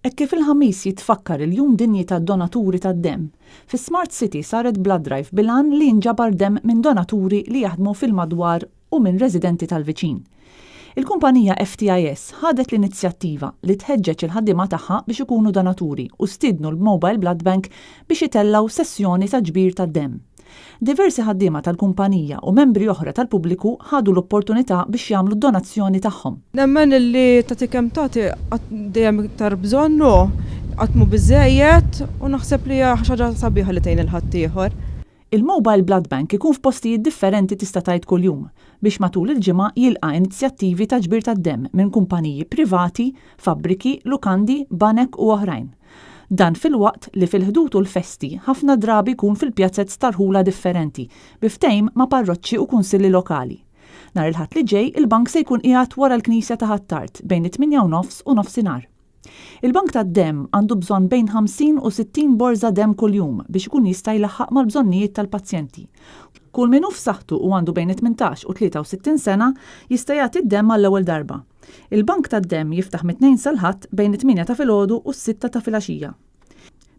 Hekk kif il-ħamis jitfakkar il-Jum Dinji tad-Donaturi tad-Demm, fis-Smart City saret blood drive bil-għan li jinġabar demm minn donaturi li jaħdmu fil-madwar u minn residenti tal-viċin. Il-kumpanija FTIS ħadet l-inizjattiva li tħeġġeġ il-ħaddiema tagħha biex ikunu donaturi u stidnu l-Mobile Blood Bank biex itellaw sessjoni ta' ġbir tad-demm. Diversi ħaddiema tal-kumpanija u membri oħra tal-pubbliku ħadu l-opportunità biex jagħmlu d-donazzjoni tagħhom. Nemmen li tagħti kemm tagħti dejjem iktar bżonnu qatmu biżejjed u naħseb li hija ħaġa sabiħa li tgħin il-ħadd ieħor. Il-Mobile Blood Bank ikun f'postijiet differenti tista' tgħid kuljum biex matul il-ġimgħa jilqa' inizjattivi ta' ġbir tad-demm minn kumpaniji privati, fabbriki, lukandi, banek u oħrajn. Dan fil-waqt li fil-ħdut u l-festi ħafna drabi jkun fil-pjazzett starħula differenti, biftejm ma' parroċċi u kunsilli lokali. Nhar il-ħadd li ġej, il-bank se jkun qiegħed wara l-Knisja ta' Ħattart bejn it-8:30 u nofsinhar. Il-bank tad-demm għandu bżonn bejn 50 u 60 borża demm kuljum biex ikun jista' jlaħħaq mal-bżonnijiet tal-pazjenti. Kull min hu f'saħħtu u għandu bejn 18 u 63 sena jista' jagħti d-demm għall-ewwel darba. Il-bank tad-demm jiftaħ mit-2 sal-ħadd bejn 8 ta' filgħodu u 6 ta' filgħaxija.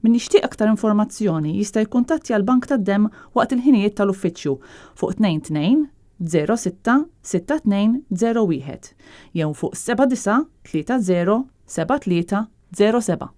Min jixtieq aktar informazzjoni jista' jikkuntatti għall-bank tad-demm waqt il-ħinijiet tal-uffiċċju fuq 22 06 6201 jew fuq 79 30 73 07.